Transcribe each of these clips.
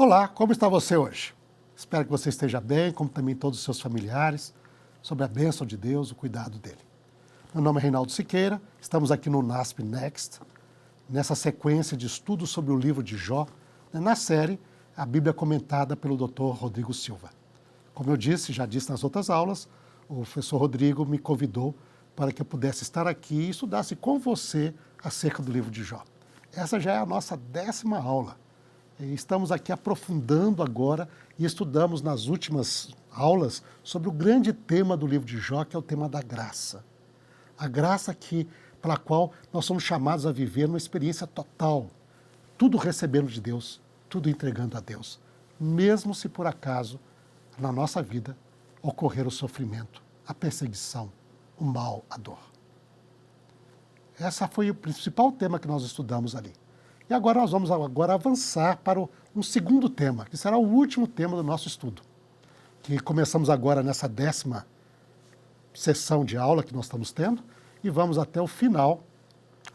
Olá, como está você hoje? Espero que você esteja bem, como também todos os seus familiares, sob a bênção de Deus, o cuidado dele. Meu nome é Reinaldo Siqueira, estamos aqui no NASP Next, nessa sequência de estudos sobre o livro de Jó, na série A Bíblia Comentada pelo Dr. Rodrigo Silva. Como eu disse, já disse nas outras aulas, o professor Rodrigo me convidou para que eu pudesse estar aqui e estudasse com você acerca do livro de Jó. Essa já é a nossa 10ª aula. Estamos aqui aprofundando agora e estudamos nas últimas aulas sobre o grande tema do livro de Jó, que é o tema da graça. A graça pela qual nós somos chamados a viver uma experiência total, tudo recebendo de Deus, tudo entregando a Deus, mesmo se por acaso na nossa vida ocorrer o sofrimento, a perseguição, o mal, a dor. Esse foi o principal tema que nós estudamos ali. E agora nós vamos avançar para um segundo tema, que será o último tema do nosso estudo, que começamos agora nessa 10ª sessão de aula que nós estamos tendo e vamos até o final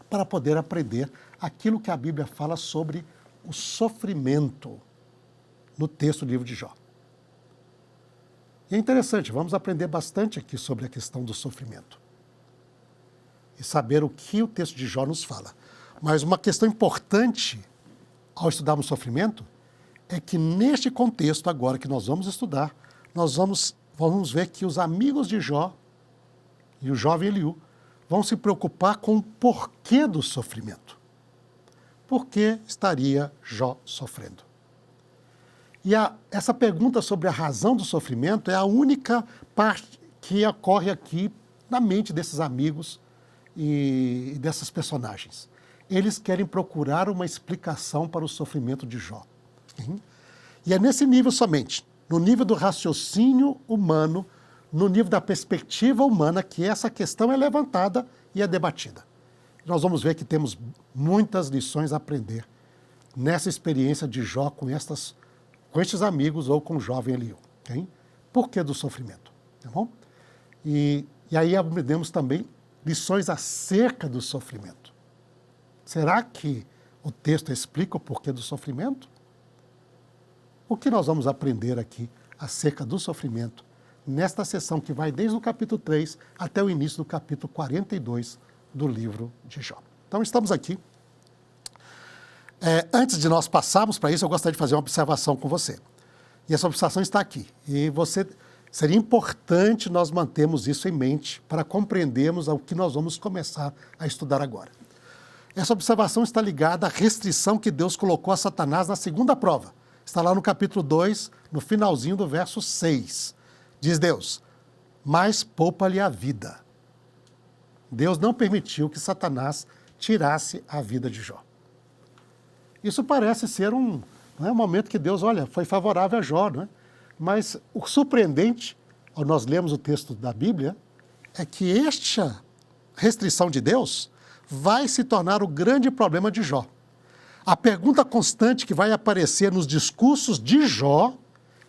para poder aprender aquilo que a Bíblia fala sobre o sofrimento no texto do livro de Jó. E é interessante, vamos aprender bastante aqui sobre a questão do sofrimento e saber o que o texto de Jó nos fala. Mas uma questão importante ao estudarmos sofrimento é que neste contexto agora que nós vamos estudar, nós vamos ver que os amigos de Jó e o jovem Eliú vão se preocupar com o porquê do sofrimento. Por que estaria Jó sofrendo? E essa pergunta sobre a razão do sofrimento é a única parte que ocorre aqui na mente desses amigos e dessas personagens. Eles querem procurar uma explicação para o sofrimento de Jó. E é nesse nível somente, no nível do raciocínio humano, no nível da perspectiva humana, que essa questão é levantada e é debatida. Nós vamos ver que temos muitas lições a aprender nessa experiência de Jó com estes amigos ou com o jovem Eliú. Por que do sofrimento? Tá bom? E aí aprendemos também lições acerca do sofrimento. Será que o texto explica o porquê do sofrimento? O que nós vamos aprender aqui acerca do sofrimento nesta sessão que vai desde o capítulo 3 até o início do capítulo 42 do livro de Jó. Então estamos aqui. Antes de nós passarmos para isso, eu gostaria de fazer uma observação com você. E essa observação está aqui. E seria importante nós mantermos isso em mente para compreendermos o que nós vamos começar a estudar agora. Essa observação está ligada à restrição que Deus colocou a Satanás na segunda prova. Está lá no capítulo 2, no finalzinho do verso 6. Diz Deus, mas poupa-lhe a vida. Deus não permitiu que Satanás tirasse a vida de Jó. Isso parece ser um momento que Deus, foi favorável a Jó, não é? Mas o surpreendente, ao nós lermos o texto da Bíblia, é que esta restrição de Deus vai se tornar o grande problema de Jó. A pergunta constante que vai aparecer nos discursos de Jó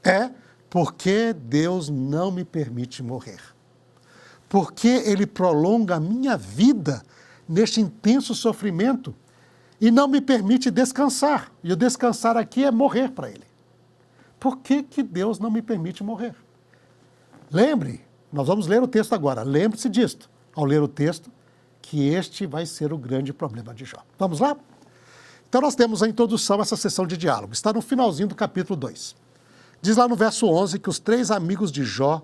é: por que Deus não me permite morrer? Por que Ele prolonga a minha vida neste intenso sofrimento e não me permite descansar? E o descansar aqui é morrer para Ele. Por que Deus não me permite morrer? Lembre, nós vamos ler o texto agora, lembre-se disto, ao ler o texto, que este vai ser o grande problema de Jó. Vamos lá? Então nós temos a introdução a essa sessão de diálogo. Está no finalzinho do capítulo 2. Diz lá no verso 11 que os 3 amigos de Jó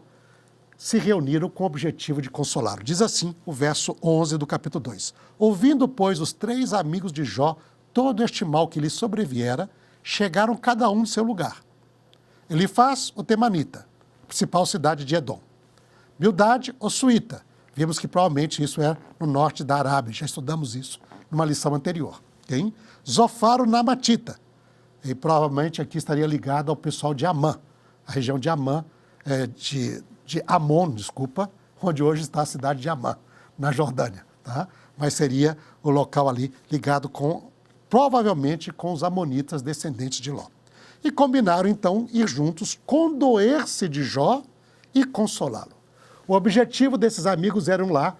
se reuniram com o objetivo de consolá-lo. Diz assim o verso 11 do capítulo 2. Ouvindo, pois, os 3 amigos de Jó todo este mal que lhe sobreviera, chegaram cada um em seu lugar. Elifaz, o temanita, principal cidade de Edom. Bildade, o suíta. Vimos que provavelmente isso é no norte da Arábia, já estudamos isso numa lição anterior. Zofar, o namatita. E provavelmente aqui estaria ligado ao pessoal de Amã, a região de Amã, de Amon, onde hoje está a cidade de Amã, na Jordânia. Tá? Mas seria o local ali ligado provavelmente com os amonitas descendentes de Ló. E combinaram então ir juntos, condoer-se de Jó e consolá-lo. O objetivo desses amigos era lá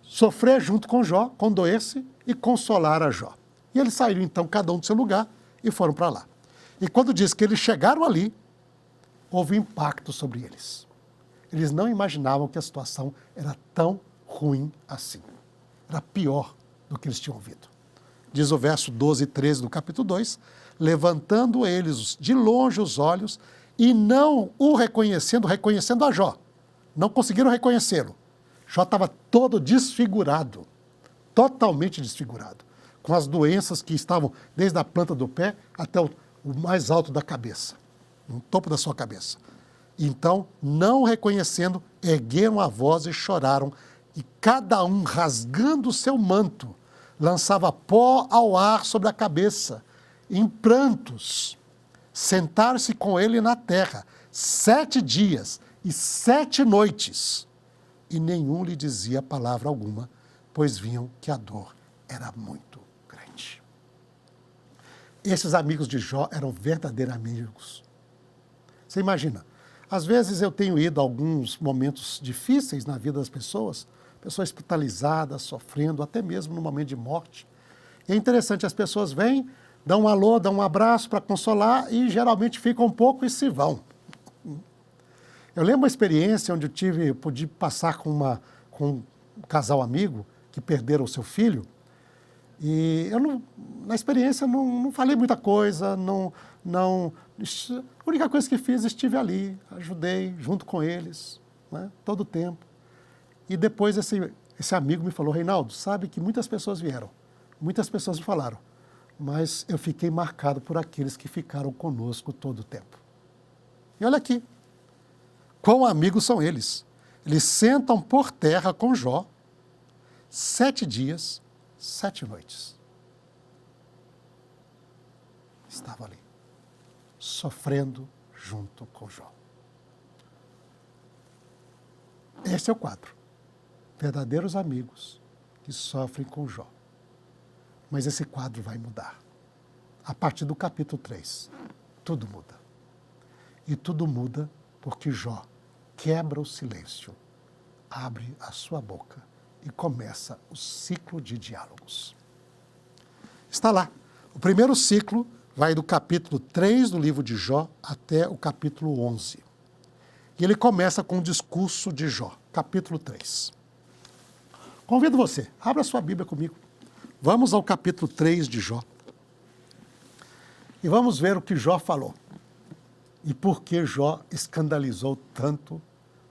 sofrer junto com Jó, condoer-se e consolar a Jó. E eles saíram então, cada um do seu lugar, e foram para lá. E quando diz que eles chegaram ali, houve impacto sobre eles. Eles não imaginavam que a situação era tão ruim assim. Era pior do que eles tinham ouvido. Diz o verso 12 e 13 do capítulo 2, levantando eles de longe os olhos e não o reconhecendo a Jó. Não conseguiram reconhecê-lo. Jó estava todo desfigurado, totalmente desfigurado, com as doenças que estavam desde a planta do pé até o mais alto da cabeça, no topo da sua cabeça. Então, não reconhecendo, ergueram a voz e choraram, e cada um, rasgando o seu manto, lançava pó ao ar sobre a cabeça, em prantos. Sentaram-se com ele na terra 7 dias e 7 noites, e nenhum lhe dizia palavra alguma, pois viam que a dor era muito grande. Esses amigos de Jó eram verdadeiros amigos. Você imagina, às vezes eu tenho ido a alguns momentos difíceis na vida das pessoas hospitalizadas, sofrendo, até mesmo no momento de morte. E é interessante, as pessoas vêm, dão um alô, dão um abraço para consolar e geralmente ficam um pouco e se vão. Eu lembro uma experiência onde eu pude passar com um casal amigo que perderam o seu filho. E eu, na experiência, não falei muita coisa, a única coisa que fiz, estive ali, ajudei junto com eles, né, todo o tempo. E depois esse amigo me falou, Reinaldo, sabe que muitas pessoas vieram, muitas pessoas me falaram, mas eu fiquei marcado por aqueles que ficaram conosco todo o tempo. E olha aqui, quão amigos são eles. Eles sentam por terra com Jó 7 dias, 7 noites. Estava ali, sofrendo junto com Jó. Esse é o quadro. Verdadeiros amigos que sofrem com Jó. Mas esse quadro vai mudar. A partir do capítulo 3, tudo muda. E tudo muda porque Jó quebra o silêncio, abre a sua boca e começa o ciclo de diálogos. Está lá. O primeiro ciclo vai do capítulo 3 do livro de Jó até o capítulo 11. E ele começa com o discurso de Jó, capítulo 3. Convido você, abra sua Bíblia comigo. Vamos ao capítulo 3 de Jó. E vamos ver o que Jó falou. E por que Jó escandalizou tanto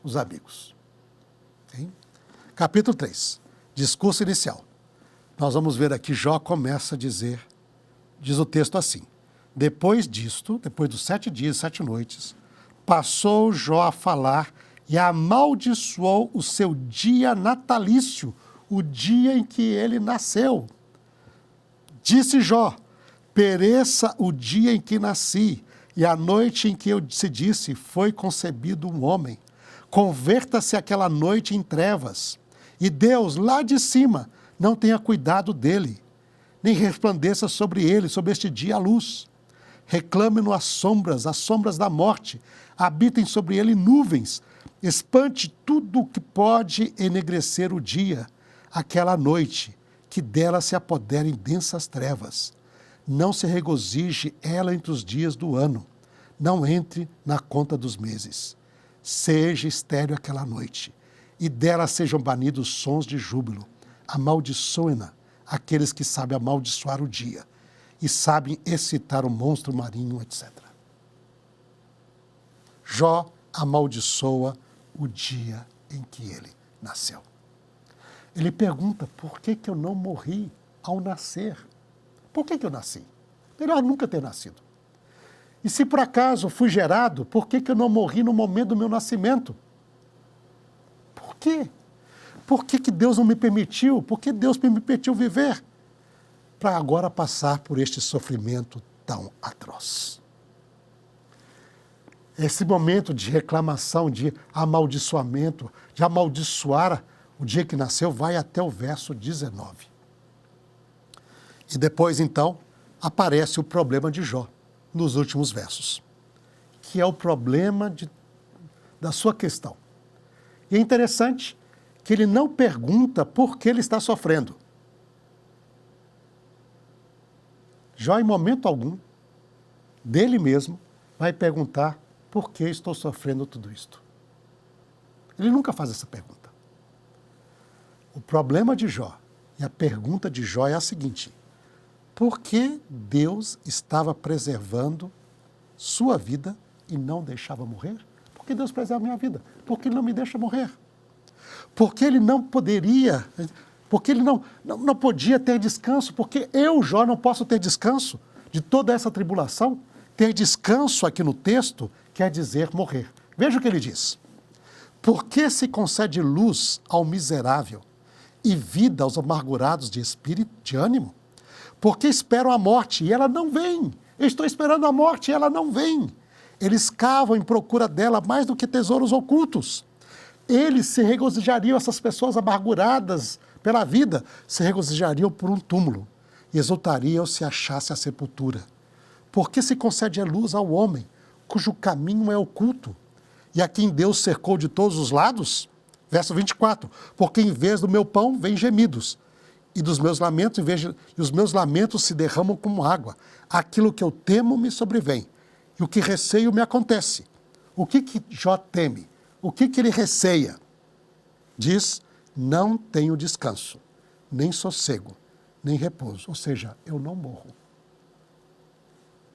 os amigos. Sim? Capítulo 3, discurso inicial. Nós vamos ver aqui, Jó começa a dizer, diz o texto assim, depois disto, depois dos 7 dias e 7 noites, passou Jó a falar e amaldiçoou o seu dia natalício, o dia em que ele nasceu. Disse Jó, pereça o dia em que nasci, e a noite em que se disse, foi concebido um homem. Converta-se aquela noite em trevas, e Deus, lá de cima, não tenha cuidado dele, nem resplandeça sobre ele, sobre este dia a luz. Reclame-no as sombras da morte, habitem sobre ele nuvens, espante tudo o que pode enegrecer o dia, aquela noite, que dela se apoderem densas trevas. Não se regozije ela entre os dias do ano, não entre na conta dos meses. Seja estéril aquela noite, e dela sejam banidos sons de júbilo. Amaldiçoem-na aqueles que sabem amaldiçoar o dia, e sabem excitar o monstro marinho, etc. Jó amaldiçoa o dia em que ele nasceu. Ele pergunta, por que eu não morri ao nascer? Por que eu nasci? Melhor nunca ter nascido. E se por acaso fui gerado, por que eu não morri no momento do meu nascimento? Por quê? Por que Deus não me permitiu? Por que Deus me permitiu viver? Para agora passar por este sofrimento tão atroz. Esse momento de reclamação, de amaldiçoamento, de amaldiçoar o dia que nasceu, vai até o verso 19. E depois, então, aparece o problema de Jó, nos últimos versos, que é o problema da sua questão. E é interessante que ele não pergunta por que ele está sofrendo. Jó, em momento algum, dele mesmo, vai perguntar por que estou sofrendo tudo isto. Ele nunca faz essa pergunta. O problema de Jó e a pergunta de Jó é a seguinte: por que Deus estava preservando sua vida e não deixava morrer? Por que Deus preserva a minha vida? Por que Ele não me deixa morrer? Por que Ele não poderia, porque Ele não podia ter descanso? Porque eu, Jó, não posso ter descanso de toda essa tribulação? Ter descanso aqui no texto quer dizer morrer. Veja o que ele diz. Por que se concede luz ao miserável e vida aos amargurados de espírito, de ânimo? Porque esperam a morte e ela não vem. Eu estou esperando a morte e ela não vem. Eles cavam em procura dela mais do que tesouros ocultos. Eles se regozijariam, essas pessoas amarguradas pela vida, se regozijariam por um túmulo e exultariam se achasse a sepultura. Porque se concede a luz ao homem, cujo caminho é oculto, e a quem Deus cercou de todos os lados? Verso 24, porque em vez do meu pão vem gemidos, e dos meus lamentos, e os meus lamentos se derramam como água. Aquilo que eu temo me sobrevém, e o que receio me acontece. O que Jó teme? O que ele receia? Diz, não tenho descanso, nem sossego, nem repouso. Ou seja, eu não morro.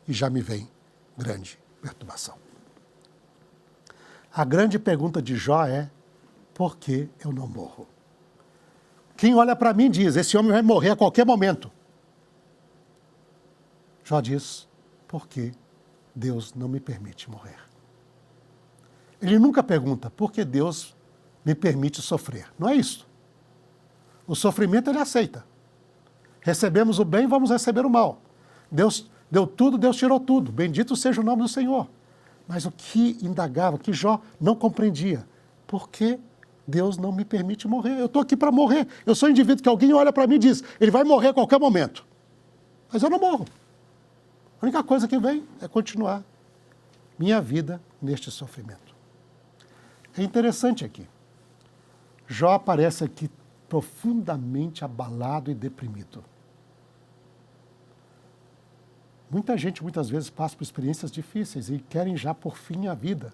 E já me vem grande perturbação. A grande pergunta de Jó é, por que eu não morro? Quem olha para mim diz, esse homem vai morrer a qualquer momento. Jó diz, porque Deus não me permite morrer. Ele nunca pergunta, por que Deus me permite sofrer? Não é isso. O sofrimento ele aceita. Recebemos o bem, vamos receber o mal. Deus deu tudo, Deus tirou tudo. Bendito seja o nome do Senhor. Mas o que indagava, que Jó não compreendia, por que Deus não me permite morrer? Eu estou aqui para morrer. Eu sou um indivíduo que alguém olha para mim e diz, ele vai morrer a qualquer momento. Mas eu não morro. A única coisa que vem é continuar minha vida neste sofrimento. É interessante aqui. Jó aparece aqui profundamente abalado e deprimido. Muita gente, muitas vezes, passa por experiências difíceis e querem já pôr fim à vida.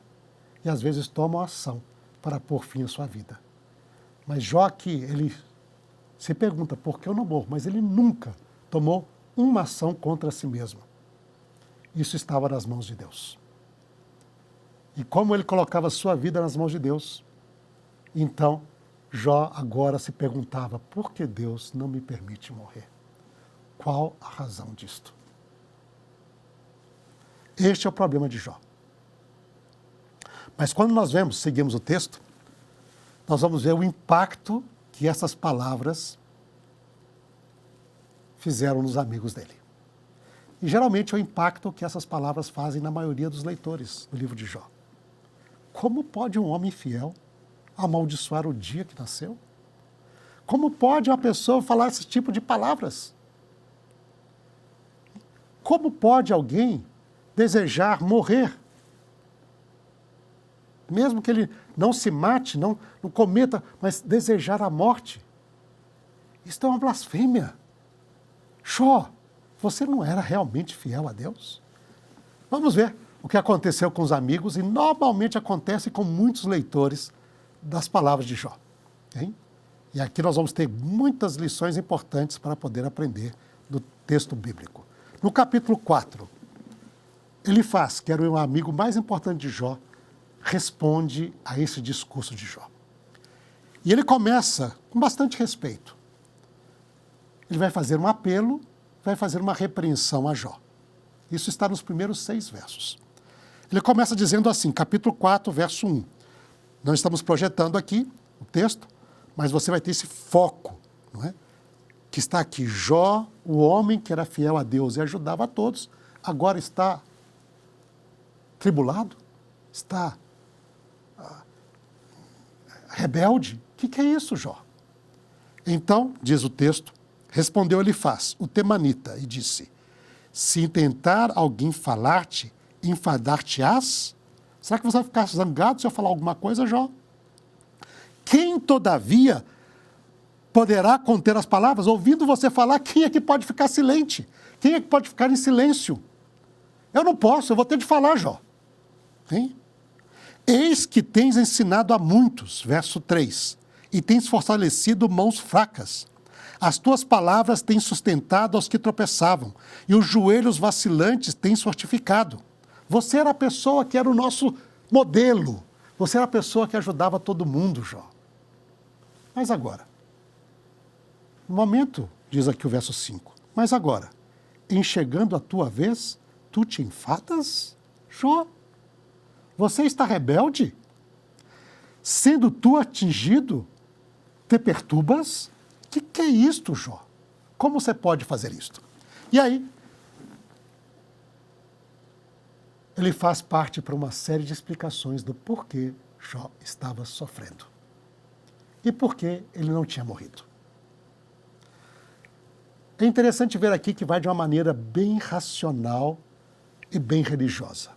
E, às vezes, tomam ação para pôr fim à sua vida. Mas Jó aqui, ele se pergunta, por que eu não morro? Mas ele nunca tomou uma ação contra si mesmo. Isso estava nas mãos de Deus. E como ele colocava a sua vida nas mãos de Deus, então Jó agora se perguntava, por que Deus não me permite morrer? Qual a razão disto? Este é o problema de Jó. Mas quando nós seguimos o texto, nós vamos ver o impacto que essas palavras fizeram nos amigos dele. E geralmente é o impacto que essas palavras fazem na maioria dos leitores do livro de Jó. Como pode um homem fiel amaldiçoar o dia que nasceu? Como pode uma pessoa falar esse tipo de palavras? Como pode alguém desejar morrer? Mesmo que ele não se mate, não cometa, mas desejar a morte. Isso é uma blasfêmia. Jó, você não era realmente fiel a Deus? Vamos ver o que aconteceu com os amigos e normalmente acontece com muitos leitores das palavras de Jó. Hein? E aqui nós vamos ter muitas lições importantes para poder aprender do texto bíblico. No capítulo 4, Elifaz, que era o amigo mais importante de Jó, responde a esse discurso de Jó. E ele começa com bastante respeito. Ele vai fazer um apelo, vai fazer uma repreensão a Jó. Isso está nos primeiros 6 versos. Ele começa dizendo assim, capítulo 4, verso 1. Não estamos projetando aqui o texto, mas você vai ter esse foco, não é? Que está aqui. Jó, o homem que era fiel a Deus e ajudava a todos, agora está tribulado, está rebelde. O que é isso, Jó? Então, diz o texto, respondeu Elifaz, o temanita, e disse, se tentar alguém falar-te, enfadar-te-ás? Será que você vai ficar zangado se eu falar alguma coisa, Jó? Quem, todavia, poderá conter as palavras? Ouvindo você falar, quem é que pode ficar silente? Quem é que pode ficar em silêncio? Eu não posso, eu vou ter de falar, Jó. Hein? Eis que tens ensinado a muitos, verso 3, e tens fortalecido mãos fracas. As tuas palavras têm sustentado aos que tropeçavam, e os joelhos vacilantes tens fortificado. Você era a pessoa que era o nosso modelo. Você era a pessoa que ajudava todo mundo, Jó. Mas agora, no momento, diz aqui o verso 5, mas agora, em chegando a tua vez, tu te enfadas, Jó? Você está rebelde? Sendo tu atingido, te perturbas? O que é isto, Jó? Como você pode fazer isto? E aí, ele faz parte para uma série de explicações do porquê Jó estava sofrendo. E por que ele não tinha morrido. É interessante ver aqui que vai de uma maneira bem racional e bem religiosa.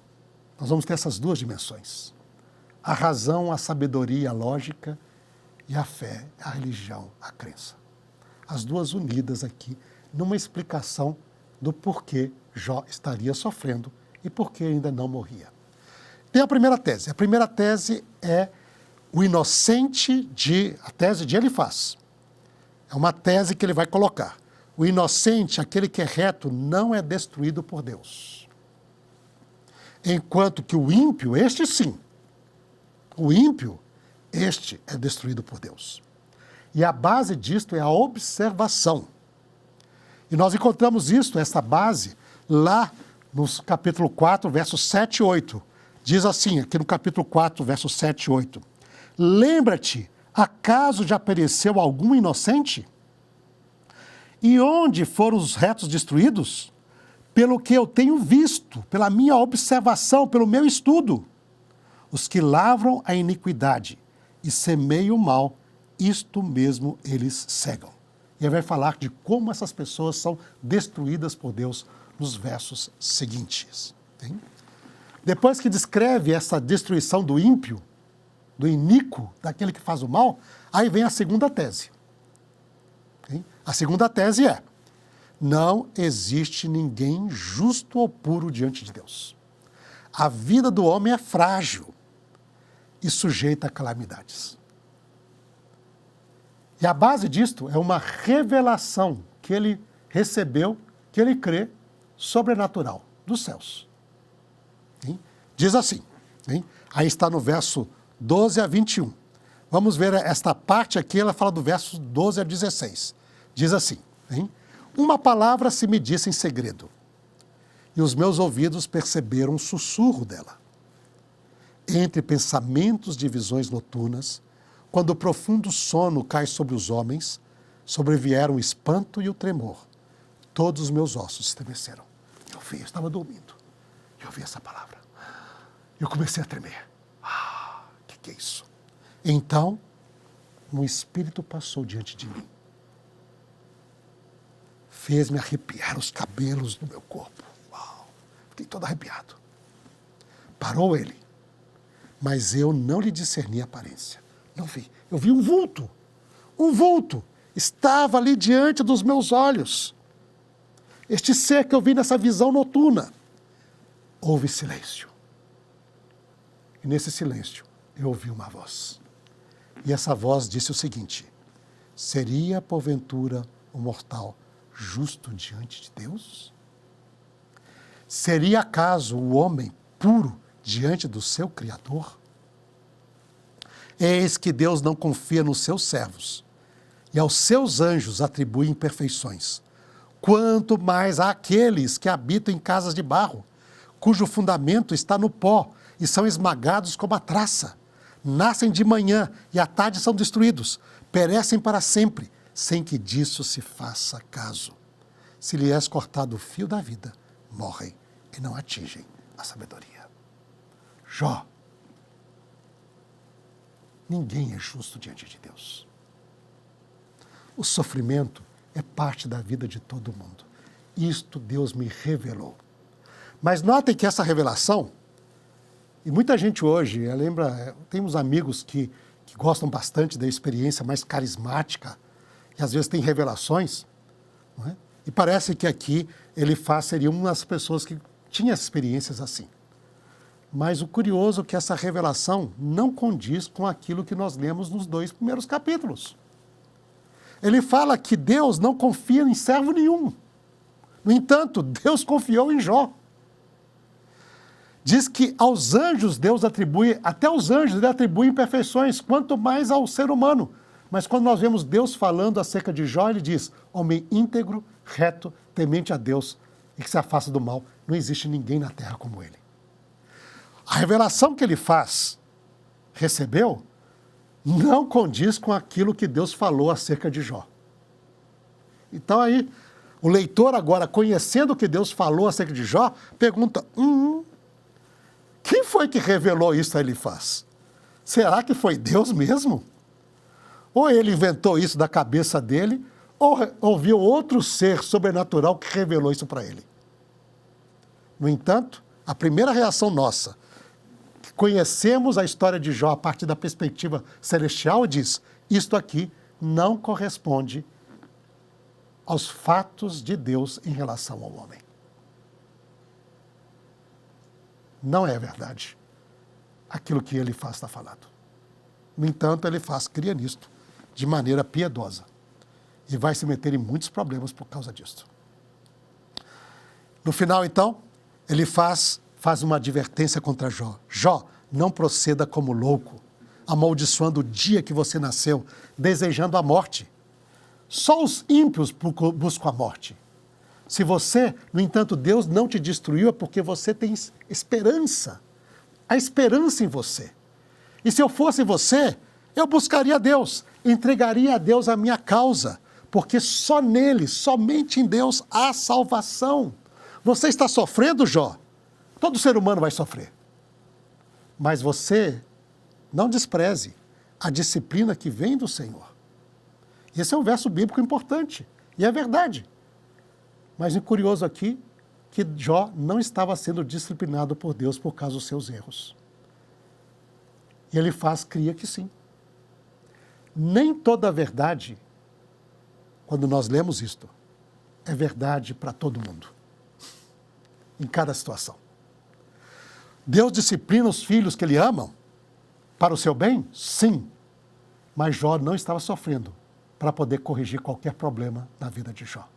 Nós vamos ter essas duas dimensões. A razão, a sabedoria, a lógica e a fé, a religião, a crença. As duas unidas aqui numa explicação do porquê Jó estaria sofrendo e por que ainda não morria. Tem a primeira tese. A primeira tese é o inocente a tese de Elifaz. É uma tese que ele vai colocar. O inocente, aquele que é reto, não é destruído por Deus. Enquanto que o ímpio, este sim. O ímpio, este é destruído por Deus. E a base disto é a observação. E nós encontramos essa base, lá no capítulo 4, versos 7 e 8. Diz assim, aqui no capítulo 4, versos 7 e 8. Lembra-te, acaso já pereceu algum inocente? E onde foram os retos destruídos? Pelo que eu tenho visto, pela minha observação, pelo meu estudo. Os que lavram a iniquidade e semeiam o mal, isto mesmo eles cegam. E ele vai falar de como essas pessoas são destruídas por Deus nos versos seguintes. Hein? Depois que descreve essa destruição do ímpio, do iníquo, daquele que faz o mal, aí vem a segunda tese. Hein? A segunda tese é: não existe ninguém justo ou puro diante de Deus. A vida do homem é frágil e sujeita a calamidades. E a base disto é uma revelação que ele recebeu, que ele crê, sobrenatural, dos céus. Hein? Diz assim, hein? Aí está no verso 12 a 21. Vamos ver esta parte aqui, ela fala do verso 12 a 16. Diz assim, hein? Uma palavra se me disse em segredo, e os meus ouvidos perceberam um sussurro dela. Entre pensamentos de visões noturnas, quando o profundo sono cai sobre os homens, sobrevieram o espanto e o tremor. Todos os meus ossos estremeceram. Eu estava dormindo. Eu ouvi essa palavra. Eu comecei a tremer. O que é isso? Então, um espírito passou diante de mim. Fez-me arrepiar os cabelos do meu corpo. Fiquei todo arrepiado. Parou ele, mas eu não lhe discerni a aparência. Não vi. Eu vi um vulto. Um vulto. Estava ali diante dos meus olhos. Este ser que eu vi nessa visão noturna. Houve silêncio. E nesse silêncio, eu ouvi uma voz. E essa voz disse o seguinte: seria, porventura, o mortal justo diante de Deus? Seria acaso o homem puro diante do seu Criador? Eis que Deus não confia nos seus servos, e aos seus anjos atribui imperfeições, quanto mais àqueles que habitam em casas de barro, cujo fundamento está no pó, e são esmagados como a traça. Nascem de manhã e à tarde são destruídos, perecem para sempre, sem que disso se faça caso. Se lhe és cortado o fio da vida, morrem e não atingem a sabedoria. Jó, ninguém é justo diante de Deus. O sofrimento é parte da vida de todo mundo. Isto Deus me revelou. Mas notem que essa revelação, e muita gente hoje, tem uns amigos que gostam bastante da experiência mais carismática, e às vezes tem revelações, não é? E parece que aqui seria uma das pessoas que tinha experiências assim. Mas o curioso é que essa revelação não condiz com aquilo que nós lemos nos 2 primeiros capítulos. Ele fala que Deus não confia em servo nenhum. No entanto, Deus confiou em Jó. Diz que aos anjos Deus atribui, até aos anjos ele atribui imperfeições, quanto mais ao ser humano. Mas quando nós vemos Deus falando acerca de Jó, ele diz, homem íntegro, reto, temente a Deus e que se afasta do mal. Não existe ninguém na terra como ele. A revelação que ele recebeu, não condiz com aquilo que Deus falou acerca de Jó. Então aí, o leitor agora, conhecendo o que Deus falou acerca de Jó, pergunta, quem foi que revelou isso a Elifaz? Será que foi Deus mesmo? Ou ele inventou isso da cabeça dele, ou viu outro ser sobrenatural que revelou isso para ele? No entanto, a primeira reação nossa, que conhecemos a história de Jó a partir da perspectiva celestial, diz, isto aqui não corresponde aos fatos de Deus em relação ao homem. Não é verdade aquilo que Elifaz está falando. No entanto, Elifaz cria nisto de maneira piedosa e vai se meter em muitos problemas por causa disso. No final, então, Elifaz faz uma advertência contra Jó. Jó, não proceda como louco, amaldiçoando o dia que você nasceu, desejando a morte. Só os ímpios buscam a morte. Se você, no entanto, Deus não te destruiu, é porque você tem esperança. Há esperança em você. E se eu fosse você, eu buscaria a Deus, entregaria a Deus a minha causa, porque só nele, somente em Deus, há salvação. Você está sofrendo, Jó? Todo ser humano vai sofrer. Mas você não despreze a disciplina que vem do Senhor. Esse é um verso bíblico importante, e é verdade. Mas o curioso aqui, que Jó não estava sendo disciplinado por Deus por causa dos seus erros. E Elifaz cria que sim. Nem toda a verdade, quando nós lemos isto, é verdade para todo mundo, em cada situação. Deus disciplina os filhos que Ele ama para o seu bem? Sim. Mas Jó não estava sofrendo para poder corrigir qualquer problema na vida de Jó.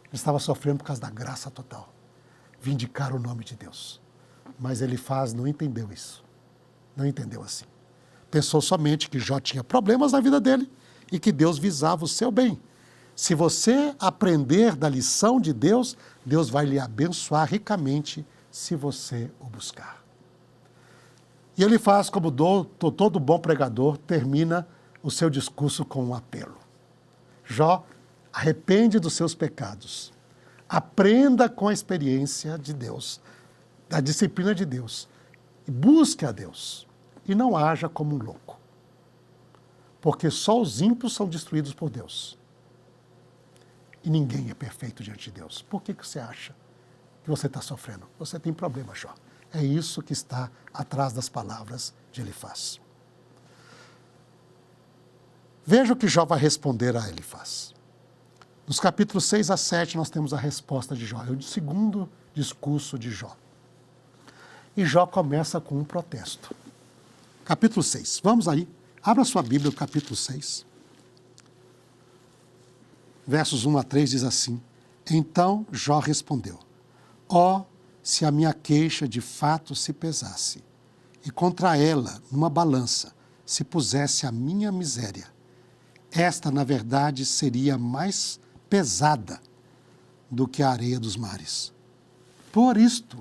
Ele estava sofrendo por causa da graça total, vindicar o nome de Deus. Mas Elifaz não entendeu isso, não entendeu assim. Pensou somente que Jó tinha problemas na vida dele e que Deus visava o seu bem. Se você aprender da lição de Deus, Deus vai lhe abençoar ricamente se você o buscar. E Elifaz, como todo bom pregador, termina o seu discurso com um apelo. Jó, arrepende dos seus pecados. Aprenda com a experiência de Deus, da disciplina de Deus. E busque a Deus. E não haja como um louco. Porque só os ímpios são destruídos por Deus. E ninguém é perfeito diante de Deus. Por que você acha que você está sofrendo? Você tem problema, Jó. É isso que está atrás das palavras de Elifaz. Veja o que Jó vai responder a Elifaz. Nos capítulos 6 a 7 nós temos a resposta de Jó. É o segundo discurso de Jó. E Jó começa com um protesto. Capítulo 6. Vamos aí. Abra sua Bíblia, o capítulo 6. Versos 1 a 3 diz assim. Então Jó respondeu. Ó, se a minha queixa de fato se pesasse, e contra ela, numa balança, se pusesse a minha miséria, esta, na verdade, seria mais pesada do que a areia dos mares. Por isso,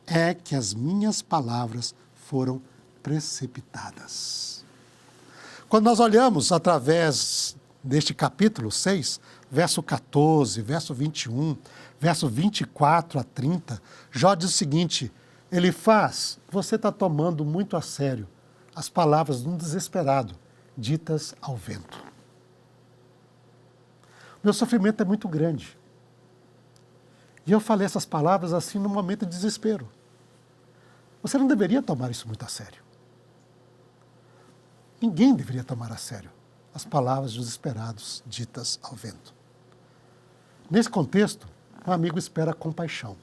é que as minhas palavras foram precipitadas. Quando nós olhamos através deste capítulo 6, verso 14, verso 21, verso 24 a 30, Jó diz o seguinte, Elifaz, você está tomando muito a sério as palavras de um desesperado, ditas ao vento. Meu sofrimento é muito grande. E eu falei essas palavras assim num momento de desespero. Você não deveria tomar isso muito a sério. Ninguém deveria tomar a sério as palavras dos desesperados ditas ao vento. Nesse contexto, Um amigo espera compaixão.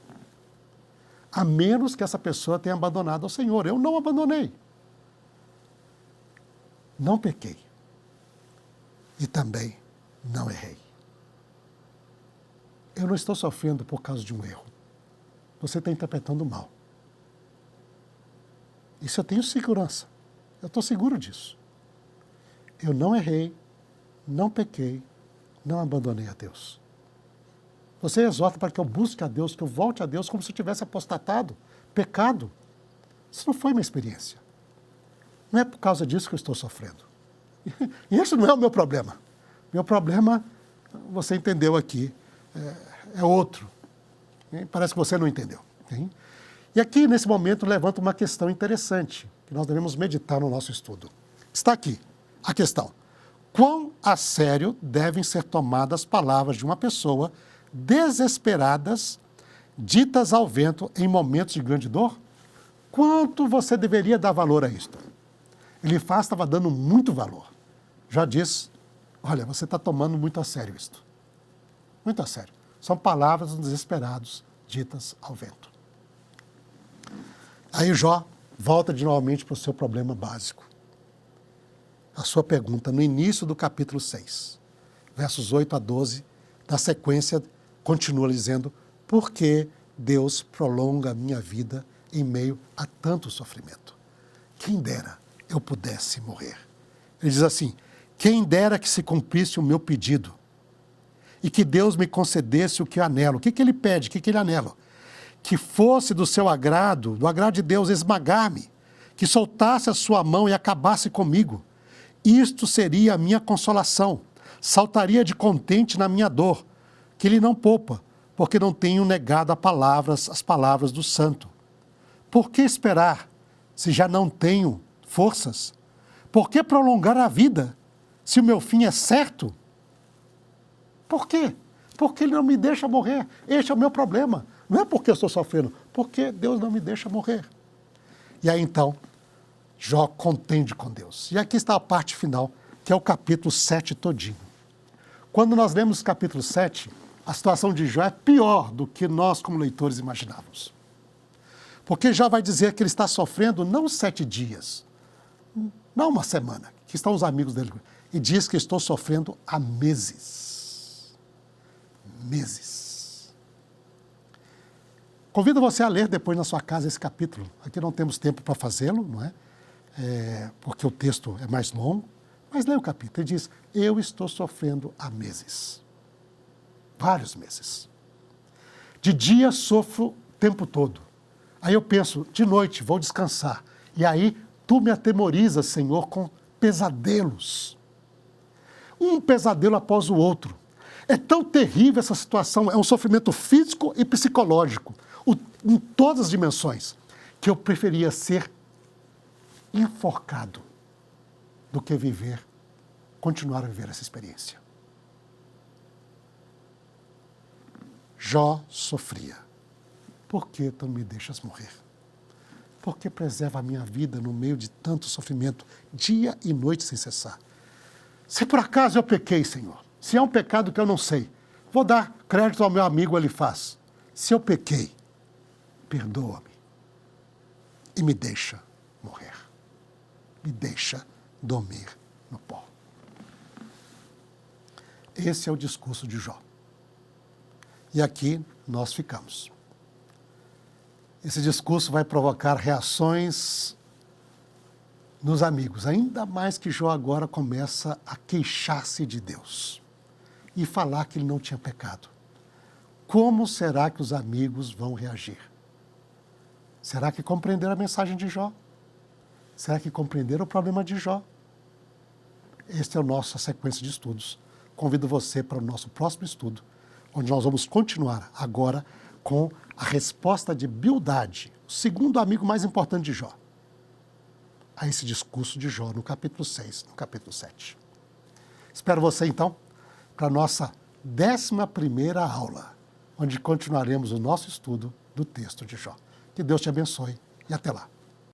A menos que essa pessoa tenha abandonado ao Senhor. Eu não abandonei. Não pequei. E também não errei. Eu não estou sofrendo por causa de um erro. Você está interpretando mal. Isso eu tenho segurança. Eu estou seguro disso. Eu não errei, não pequei, não abandonei a Deus. Você exorta para que eu busque a Deus, que eu volte a Deus como se eu tivesse apostatado, pecado. Isso não foi minha experiência. Não é por causa disso que eu estou sofrendo. E isso não é o meu problema. Meu problema, você entendeu aqui, é outro. Parece que você não entendeu. Hein? E aqui, nesse momento, levanta uma questão interessante, que nós devemos meditar no nosso estudo. Está aqui a questão. Quão a sério devem ser tomadas as palavras de uma pessoa desesperadas, ditas ao vento em momentos de grande dor? Quanto você deveria dar valor a isto? Elifaz estava dando muito valor. Já disse, olha, você está tomando muito a sério isto. Muito a sério. São palavras dos desesperados, ditas ao vento. Aí Jó volta de novamente para o seu problema básico. A sua pergunta no início do capítulo 6, versos 8 a 12, na sequência, continua dizendo, por que Deus prolonga a minha vida em meio a tanto sofrimento? Quem dera eu pudesse morrer. Ele diz assim, quem dera que se cumprisse o meu pedido e que Deus me concedesse o que eu anelo. O que ele pede? O que ele anela? Que fosse do seu agrado, do agrado de Deus, esmagar-me, que soltasse a sua mão e acabasse comigo. Isto seria a minha consolação. Saltaria de contente na minha dor, que ele não poupa, porque não tenho negado as palavras do santo. Por que esperar, se já não tenho forças? Por que prolongar a vida, se o meu fim é certo? Por quê? Porque ele não me deixa morrer. Este é o meu problema. Não é porque eu estou sofrendo, porque Deus não me deixa morrer. E aí então, Jó contende com Deus. E aqui está a parte final, que é o capítulo 7 todinho. Quando nós lemos o capítulo 7, a situação de Jó é pior do que nós, como leitores, imaginávamos. Porque Jó vai dizer que ele está sofrendo não 7 dias, não uma semana, que estão os amigos dele, e diz que estou sofrendo há meses. Meses. Convido você a ler depois na sua casa esse capítulo. Aqui não temos tempo para fazê-lo, não é? Porque o texto é mais longo. Mas leia o capítulo. Ele diz, eu estou sofrendo há meses. Vários meses. De dia sofro o tempo todo. Aí eu penso, de noite vou descansar. E aí tu me atemorizas, Senhor, com pesadelos. Um pesadelo após o outro. É tão terrível essa situação, é um sofrimento físico e psicológico, em todas as dimensões, que eu preferia ser enforcado do que continuar a viver essa experiência. Jó sofria. Por que tu me deixas morrer? Por que preserva a minha vida no meio de tanto sofrimento, dia e noite sem cessar? Se por acaso eu pequei, Senhor, se é um pecado que eu não sei, vou dar crédito ao meu amigo Elifaz. Se eu pequei, perdoa-me e me deixa morrer. Me deixa dormir no pó. Esse é o discurso de Jó. E aqui nós ficamos. Esse discurso vai provocar reações nos amigos, ainda mais que Jó agora começa a queixar-se de Deus e falar que ele não tinha pecado. Como será que os amigos vão reagir? Será que compreenderam a mensagem de Jó? Será que compreenderam o problema de Jó? Esta é a nossa sequência de estudos. Convido você para o nosso próximo estudo, onde nós vamos continuar agora com a resposta de Bildade, o segundo amigo mais importante de Jó, a esse discurso de Jó no capítulo 6, no capítulo 7. Espero você, então, para a nossa 11ª aula, onde continuaremos o nosso estudo do texto de Jó. Que Deus te abençoe e até lá.